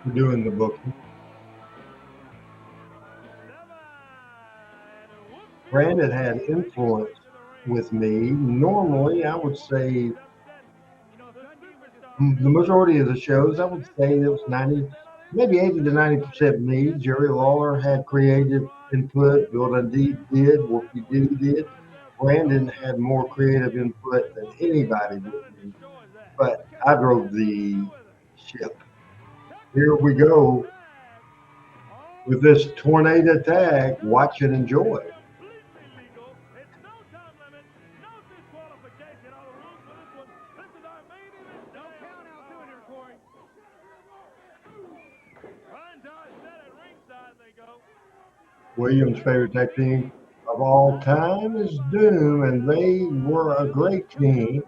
We're doing the booking. Brandon had influence with me. Normally, I would say the majority of the shows, I would say it was 90, maybe 80 to 90% me. Jerry Lawler had creative input. Bill Dundee did. Wolfie did. Brandon had more creative input than anybody with me. But I drove the ship. Here we go with this tornado tag. Watch and enjoy. Williams' favorite tag team of all time is Doom, and they were a great team,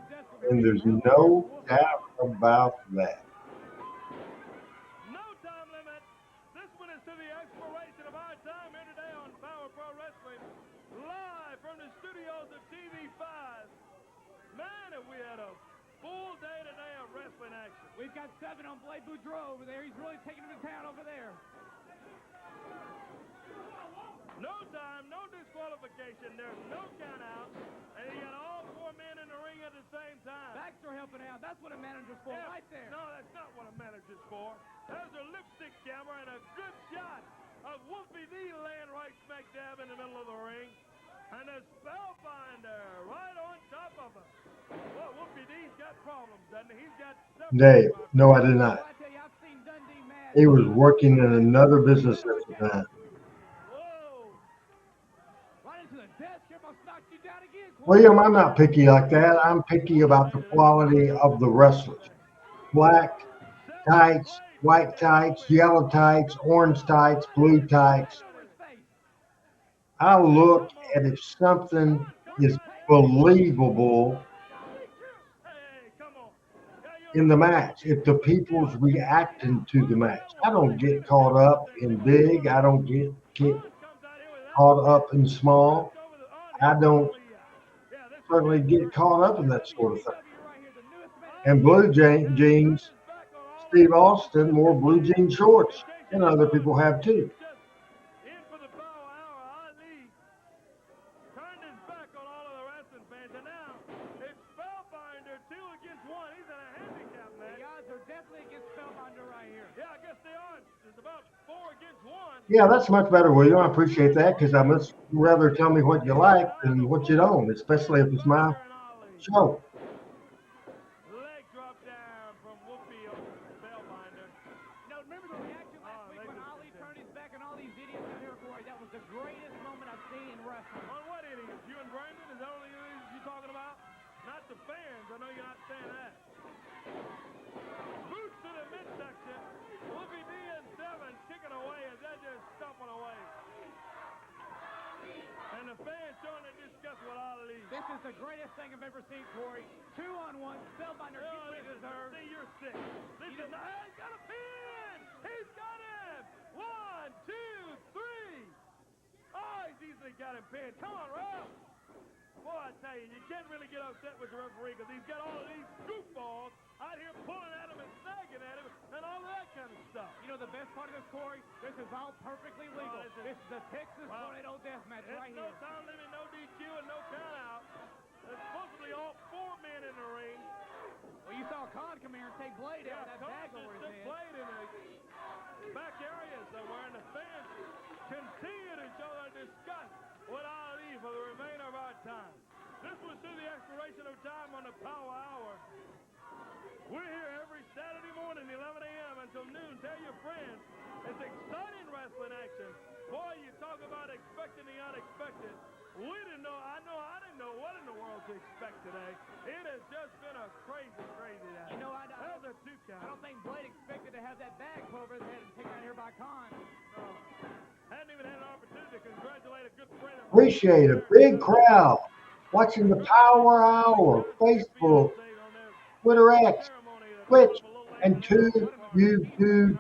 and there's no doubt about that. No time limit. This one is to the expiration of our time here today on Power Pro Wrestling. Live from the studios of TV5. Man, have we had a full day today of wrestling action. We've got 7 on Blade Boudreaux over there. He's really taking him to town over there. No time, no disqualification. There's no count out. And you got all 4 men in the ring at the same time. Baxter helping out. That's what a manager's for, right there. No, that's not what a manager's for. There's a lipstick camera and a good shot of Wolfie D laying right smack dab in the middle of the ring. And a Spellbinder right on top of him. Well, Wolfie D's got problems, doesn't he? He's got several Dave, problems. no, I did not. Well, I tell you, I've seen Dundee mad. He was working in another business at the time. Whoa. Right into the desk. Here, almost knocked you down again. William, I'm not picky like that. I'm picky about the quality of the wrestlers. Black tights, white tights, yellow tights, orange tights, blue tights. I look at if something is believable Hey, come on. in the match, if the people's reacting to the match. I don't get caught up in big. I don't get caught up in small. I don't certainly get caught up in that sort of thing. And blue jeans, Steve Austin wore blue jean shorts, and other people have too. In for the Power Hour, Ali turned his back on all of the wrestling fans, and now it's Spellbinder 2 against 1. He's in a handicap match. The odds are definitely against Spellbinder right here. Yeah, I guess they are. It's about 4 against 1. Yeah, that's much better, William. I appreciate that because I much rather tell me what you like than what you don't, especially if it's my show. Leg drop down from Wolfie on Spellbinder. You know, remember the reaction last week when Ali turned his back on all these videos out here, Corey? That was the greatest moment I've seen in wrestling. On what idiots? You and Brandon? Is that all the idiots you're talking about? Not the fans. I know you're not saying that. Boots to the midsection. Wolfie D and 7 kicking away as they're just stomping away. And the fans showing their disgust with Ali. This is the greatest thing I've ever seen, Corey. 2-on-1. Spellbinder gets what he deserves. See, you're sick. This is not, he's got a pin! He's got him! 1, 2, 3. Oh, he's easily got him pinned. Come on, Ralph. Boy, I tell you, you can't really get upset with the referee because he's got all of these goofballs out here pulling at him and snagging at him and all that kind of stuff. You know the best part of this, Corey? This is all perfectly legal. This is the Texas Tornado Death Match right no here. time limit, no DQ, and no count out. There's supposedly all 4 men in the ring. Well, you saw Khan come here and take Blade out of that bag over his head. Blade in the back area somewhere, and the fans continue to show their disgust with Ali for the remainder of our time. This was through the expiration of time on the Power Hour. We're here every Saturday morning, 11 a.m. until noon. Tell your friends, it's exciting wrestling action. Boy, you talk about expecting the unexpected. We didn't know, I didn't know what in the world to expect today. It has just been a crazy, crazy day. You know, I That's a 2 count. don't think Blade expected to have that bag put over his head and taken out here by Khan. No. Hadn't even had an opportunity to congratulate a good friend. Appreciate a big crowd watching the Power Hour, Facebook, Twitter X, Twitch, and 2 YouTube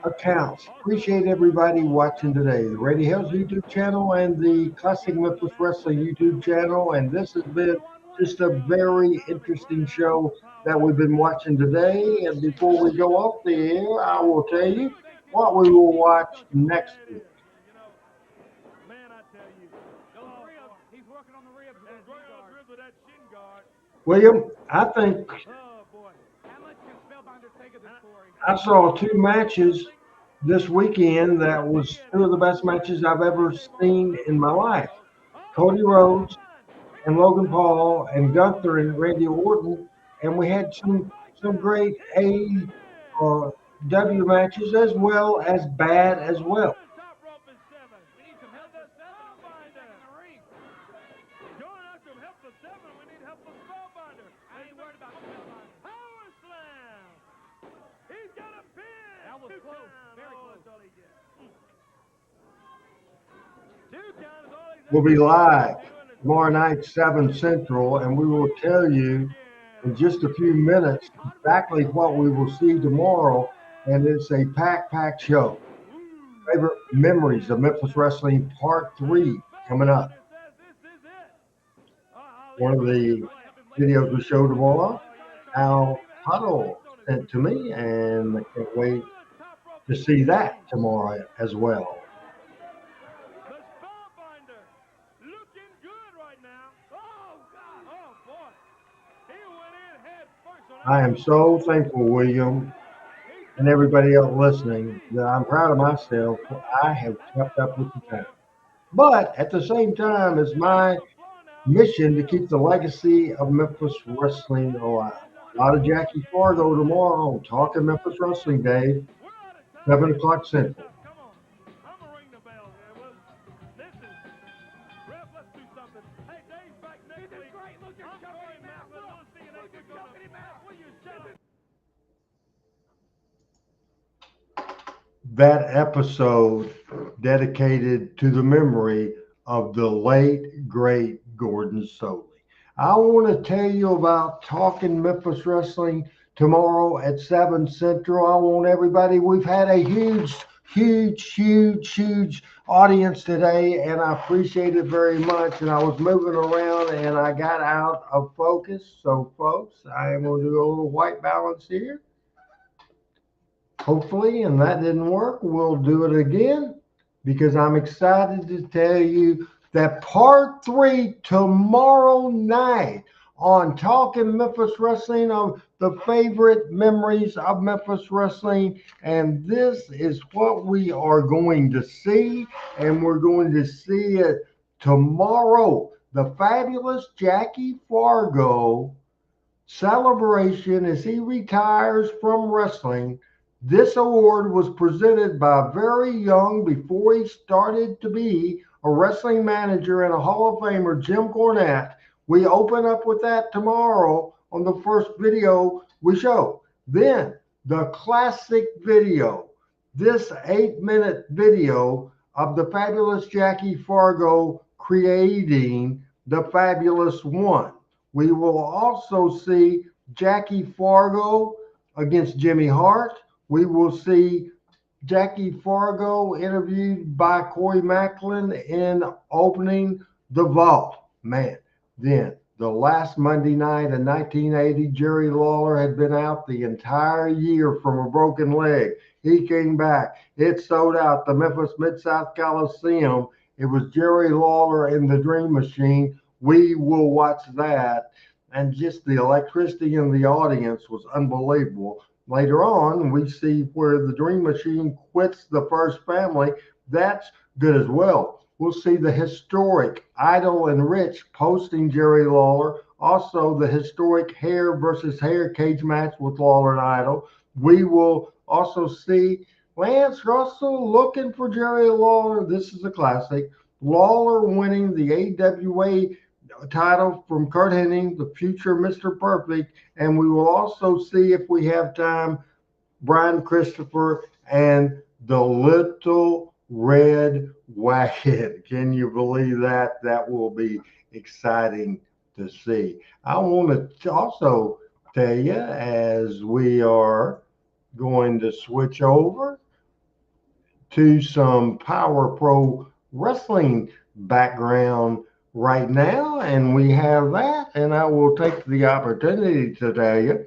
accounts. Appreciate everybody watching today. The Radio Hills YouTube channel and the Classic Memphis Wrestling YouTube channel. And this has been just a very interesting show that we've been watching today. And before we go off the air, I will tell you what we will watch next week. Man, I tell you. He's working on the ribs with He's working on the ribs with that shin guard. William, I think Oh, boy. How much can Spellbinder take of this, Corey? I saw 2 matches this weekend that was 2 of the best matches I've ever seen in my life. Cody Rhodes and Logan Paul and Gunther and Randy Orton, and we had some great AEW matches as well as bad as well. Top rope is 7. We need some help for Spellbinder. In the ring. Going out some help for 7. We need help for Spellbinder. I ain't worried about Spellbinder. Power slam. He's got a pin. That was close. Very close. That's all he gets. will be live tomorrow night, 7 Central, and we will tell you in just a few minutes exactly what we will see tomorrow. And it's a packed show. Favorite memories of Memphis Wrestling Part 3 coming up. One of the videos we showed tomorrow, Al Huddle sent to me, and I can't wait to see that tomorrow as well. The Spellbinder looking good right now. Oh, God. Oh, boy. He went in head first. I am so thankful, William, and everybody else listening, that I'm proud of myself. I have kept up with the time. But at the same time, it's my mission to keep the legacy of Memphis Wrestling alive. A lot of Jackie Fargo tomorrow on Talking Memphis Wrestling, Dave, 7 o'clock Central. Come on. I'm going to ring the bell here. Well, listen, Ref, let's do something. Hey, Dave's back next week. Great looking I'm company, Corey man. Macklin. We'll see you next week on Company, the man. Will you shut up? That episode dedicated to the memory of the late, great Gordon Soley. I want to tell you about Talking Memphis Wrestling tomorrow at 7 Central. I want everybody, we've had a huge audience today, and I appreciate it very much. And I was moving around and I got out of focus. So, folks, I am going to do a little white balance here. Hopefully, and that didn't work, we'll do it again because I'm excited to tell you that Part 3 tomorrow night on Talking Memphis Wrestling of the favorite memories of Memphis Wrestling. And this is what we are going to see, and we're going to see it tomorrow. The fabulous Jackie Fargo celebration as he retires from wrestling. This award was presented by very young, before he started to be a wrestling manager and a Hall of Famer, Jim Cornette. We open up with that tomorrow on the first video we show. Then the classic video, this 8-minute video of the fabulous Jackie Fargo creating the Fabulous One. We will also see Jackie Fargo against Jimmy Hart. We will see Jackie Fargo interviewed by Corey Macklin in Opening the Vault. Man, then the last Monday night in 1980, Jerry Lawler had been out the entire year from a broken leg. He came back. It sold out the Memphis Mid-South Coliseum. It was Jerry Lawler in the Dream Machine. We will watch that. And just the electricity in the audience was unbelievable. Later on, we see where the Dream Machine quits the First Family. That's good as well. We'll see the historic Idle and Rich posting Jerry Lawler. Also, the historic hair versus hair cage match with Lawler and Idle. We will also see Lance Russell looking for Jerry Lawler. This is a classic. Lawler winning the AWA title from Kurt Hennig, the future Mr. Perfect. And we will also see, if we have time, Brian Christopher and the Little Red Wagon. Can you believe that? That will be exciting to see. I want to also tell you, as we are going to switch over to some Power Pro Wrestling background right now, and we have that, and I will take the opportunity to tell you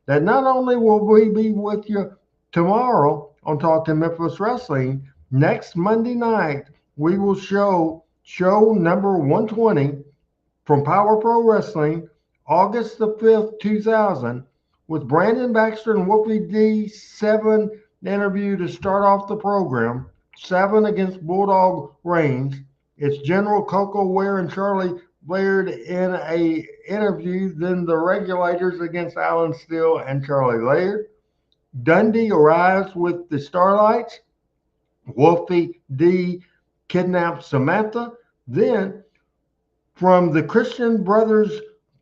that not only will we be with you tomorrow on Talking Memphis Wrestling, next Monday night we will show number 120 from Power Pro Wrestling, August the 5th, 2000, with Brandon Baxter and Wolfie D. 7 interview to start off the program. 7 against Bulldog Reigns. It's General Koko Ware and Charlie Laird in a interview. Then the Regulators against Alan Steele and Charlie Laird. Dundee arrives with the Starlights. Wolfie D kidnaps Samantha. Then from the Christian Brothers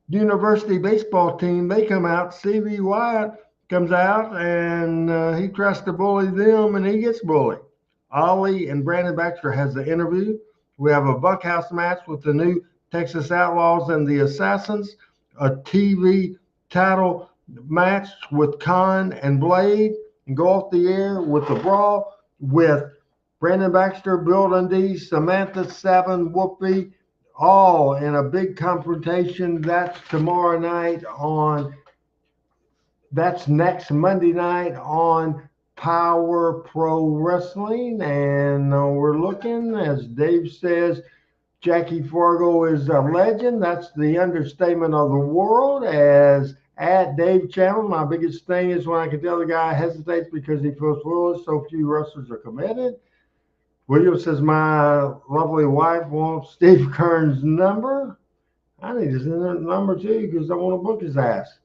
University baseball team, they come out. C.V. Wyatt comes out and he tries to bully them and he gets bullied. Ollie and Brandon Baxter has the interview. We have a Bunkhouse match with the new Texas Outlaws and the Assassins, a TV title match with Khan and Blade, and go off the air with the brawl with Brandon Baxter, Bill Dundee, Samantha Seven, Wolfie, all in a big confrontation. That's tomorrow night that's next Monday night on Power Pro Wrestling. And we're looking, as Dave says, Jackie Fargo is a legend. That's the understatement of the world. As at Dave Channel, my biggest thing is when I can tell the guy hesitates because he feels foolish. So few wrestlers are committed. William says, my lovely wife wants Steve Kern's number. I need his number too because I want to book his ass.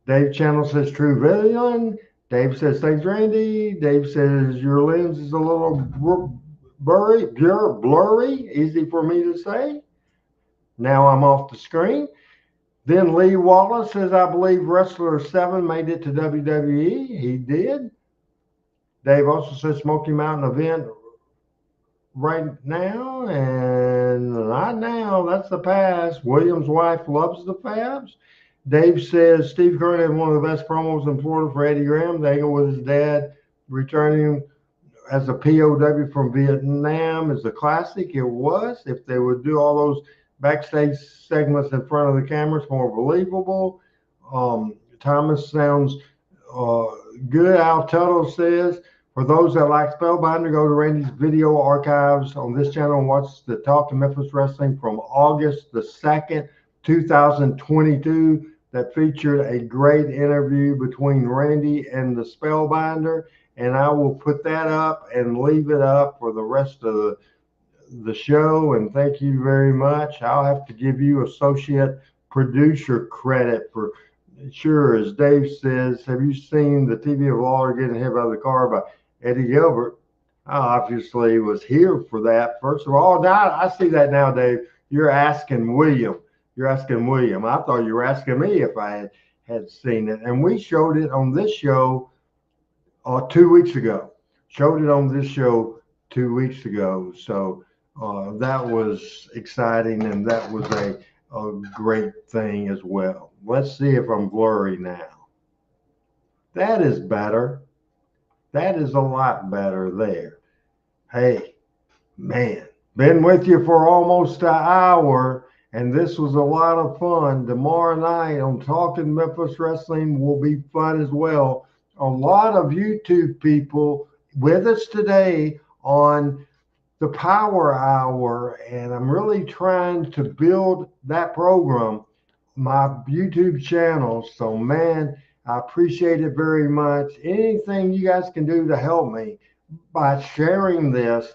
Dave Channel says, true villain. Dave says, thanks, Randy. Dave says, your lens is a little blurry, easy for me to say. Now I'm off the screen. Then Lee Wallace says, I believe Wrestler 7 made it to WWE. He did. Dave also says, Smoky Mountain event right now, and not now. That's the past. William's wife loves the Fabs. Dave says Steve Kern had one of the best promos in Florida for Eddie Graham. The angle with his dad returning as a POW from Vietnam is a classic. It was. If they would do all those backstage segments in front of the cameras, more believable. Thomas sounds good. Al Tuttle says, for those that like Spellbinder, go to Randy's video archives on this channel and watch the Talk to Memphis Wrestling from August the 2nd, 2022. That featured a great interview between Randy and the Spellbinder. And I will put that up and leave it up for the rest of the show. And thank you very much. I'll have to give you associate producer credit for sure. As Dave says, have you seen the TV of Lawler getting hit by the car by Eddie Gilbert? I obviously was here for that. First of all, now I see that now, Dave. You're asking William. You're asking William. I thought you were asking me if I had seen it. And we showed it on this show 2 weeks ago. Showed it on this show 2 weeks ago. So that was exciting, and that was a great thing as well. Let's see if I'm blurry now. That is better. That is a lot better there. Hey, man, been with you for almost an hour. And this was a lot of fun. Tomorrow night on Talking Memphis Wrestling will be fun as well. A lot of YouTube people with us today on the Power Hour, and I'm really trying to build that program, my YouTube channel. So, man, I appreciate it very much. Anything you guys can do to help me by sharing this.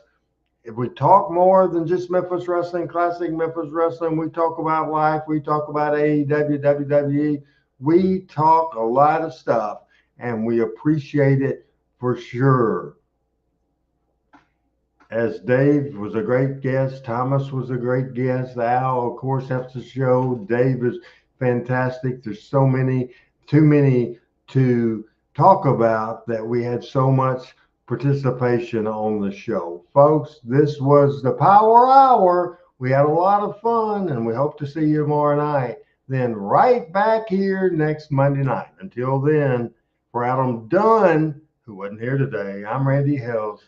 If we talk more than just Memphis Wrestling, classic Memphis Wrestling, we talk about life, we talk about AEW, WWE, we talk a lot of stuff, and we appreciate it for sure. As Dave was a great guest, Thomas was a great guest, Al, of course, has to show. Dave is fantastic. There's so many, too many to talk about that we had so much participation on the show. Folks, this was the Power Hour. We had a lot of fun, and we hope to see you tomorrow night. Then right back here next Monday night. Until then, for Adam Dunn, who wasn't here today, I'm Randy Hills.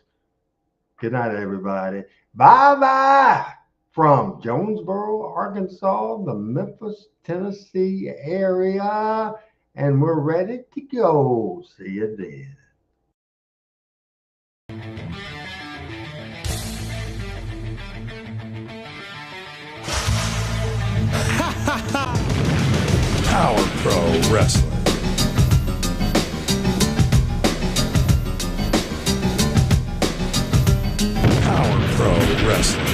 Good night, everybody. Bye-bye from Jonesboro, Arkansas, the Memphis, Tennessee area. And we're ready to go. See you then. Power Pro Wrestling. Power Pro Wrestling.